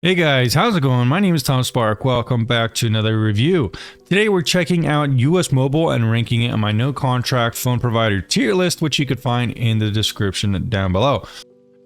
Hey guys, how's it going? My name is Tom Spark. Welcome back to another review. Today we're checking out USMobile and ranking it on my no contract phone provider tier list, which you could find in the description down below.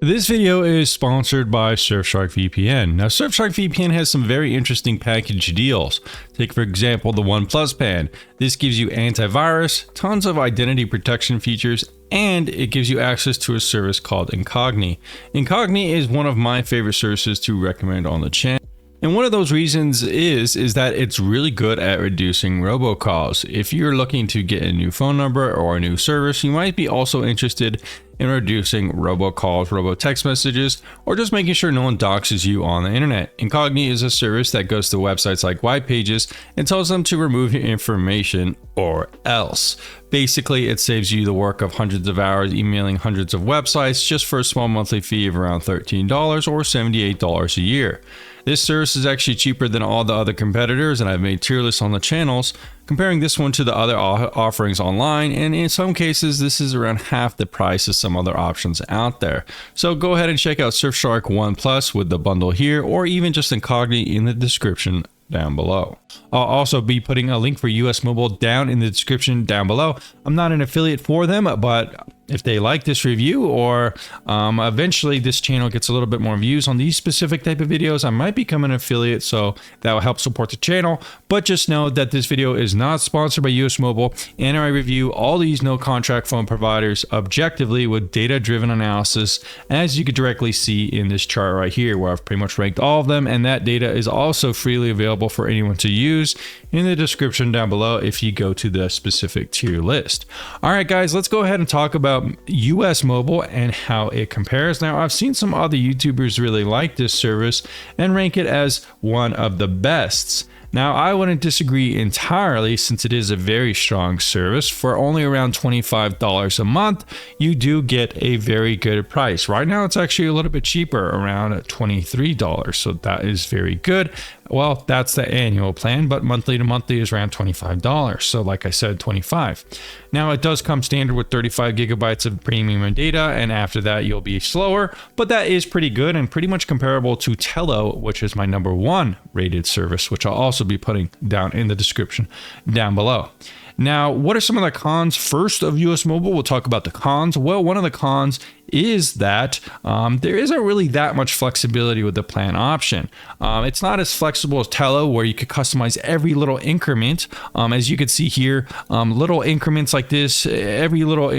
This video is sponsored by Surfshark VPN. Now, Surfshark VPN has some very interesting package deals. Take, for example, the OnePlus plan. This gives you antivirus, tons of identity protection features, and it gives you access to a service called Incogni. Incogni is one of my favorite services to recommend on the channel. And one of those reasons is that it's really good at reducing robocalls. If you're looking to get a new phone number or a new service, you might be also interested in reducing robocalls, robo-text messages, or just making sure no one doxes you on the internet. Incogni is a service that goes to websites like white pages and tells them to remove your information or else. Basically, it saves you the work of hundreds of hours emailing hundreds of websites just for a small monthly fee of around $13 or $78 a year. This service is actually cheaper than all the other competitors, and I've made tier lists on the channels comparing this one to the other offerings online, and in some cases this is around half the price of some other options out there. So go ahead and check out Surfshark OnePlus with the bundle here, or even just Incogni in the description down below. I'll also be putting a link for USMobile down in the description down below. I'm not an affiliate for them, but if they like this review, or eventually this channel gets a little bit more views on these specific type of videos, I might become an affiliate, so that will help support the channel. But just know that this video is not sponsored by USMobile, and I review all these no contract phone providers objectively with data-driven analysis, as you could directly see in this chart right here, where I've pretty much ranked all of them, and that data is also freely available for anyone to use in the description down below if you go to the specific tier list. All right, guys, let's go ahead and talk about USMobile and how it compares. Now, I've seen some other YouTubers really like this service and rank it as one of the bests. Now, I wouldn't disagree entirely, since it is a very strong service. For only around $25 a month, you do get a very good price. Right now, it's actually a little bit cheaper, around $23, so that is very good. Well, that's the annual plan, but monthly to monthly is around $25. So like I said, 25. Now, it does come standard with 35 gigabytes of premium data, and after that you'll be slower, but that is pretty good and pretty much comparable to Tello, which is my #1 rated service, which I'll also be putting down in the description down below. Now, what are some of the cons first of USMobile? We'll talk about the cons. Well, one of the cons is that there isn't really that much flexibility with the plan option. It's not as flexible as Tello, where you could customize every little increment. As you can see here, little increments like this, every little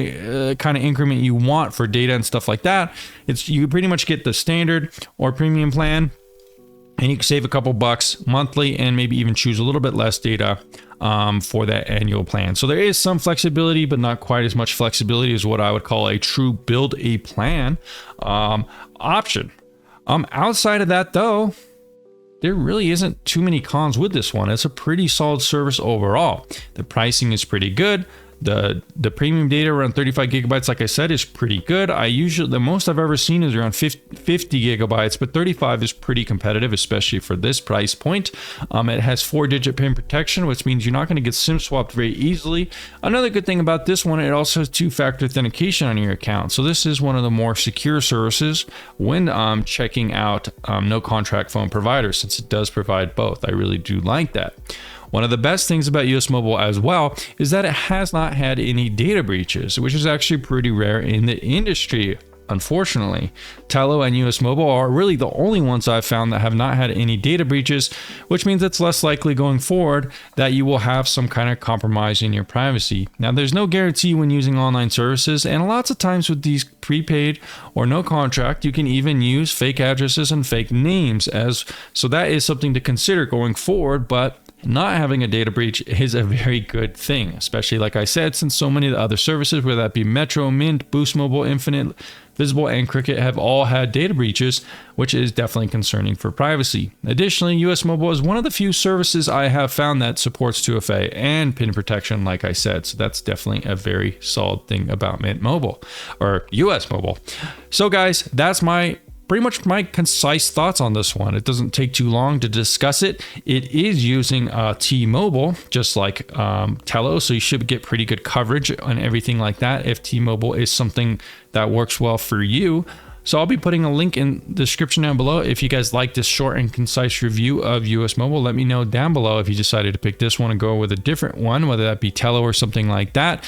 kind of increment you want for data and stuff like that. You pretty much get the standard or premium plan, and you can save a couple bucks monthly and maybe even choose a little bit less data for that annual plan. So there is some flexibility, but not quite as much flexibility as what I would call a true build a plan option. Outside of that, though, there really isn't too many cons with this one. It's a pretty solid service overall. The pricing is pretty good. The premium data around 35 gigabytes, like I said, is pretty good. The most I've ever seen is around 50 gigabytes, but 35 is pretty competitive, especially for this price point. It has 4-digit PIN protection, which means you're not going to get SIM swapped very easily. Another good thing about this one, it also has 2-factor authentication on your account. So this is one of the more secure services when checking out no contract phone providers, since it does provide both. I really do like that. One of the best things about USMobile as well is that it has not had any data breaches, which is actually pretty rare in the industry. Unfortunately, Tello and USMobile are really the only ones I've found that have not had any data breaches, which means it's less likely going forward that you will have some kind of compromise in your privacy. Now, there's no guarantee when using online services, and lots of times with these prepaid or no contract, you can even use fake addresses and fake names, so that is something to consider going forward. But not having a data breach is a very good thing, especially like I said, since so many of the other services, whether that be Metro, Mint, Boost Mobile, Infinite, Visible, and Cricket, have all had data breaches, which is definitely concerning for privacy. Additionally, USMobile is one of the few services I have found that supports 2FA and PIN protection, like I said, so that's definitely a very solid thing about Mint Mobile, or USMobile. So guys, that's pretty much my concise thoughts on this one. It doesn't take too long to discuss it. It is using T-Mobile, just like Tello, so you should get pretty good coverage and everything like that if T-Mobile is something that works well for you. So I'll be putting a link in the description down below. If you guys like this short and concise review of USMobile, let me know down below if you decided to pick this one and go with a different one, whether that be Tello or something like that.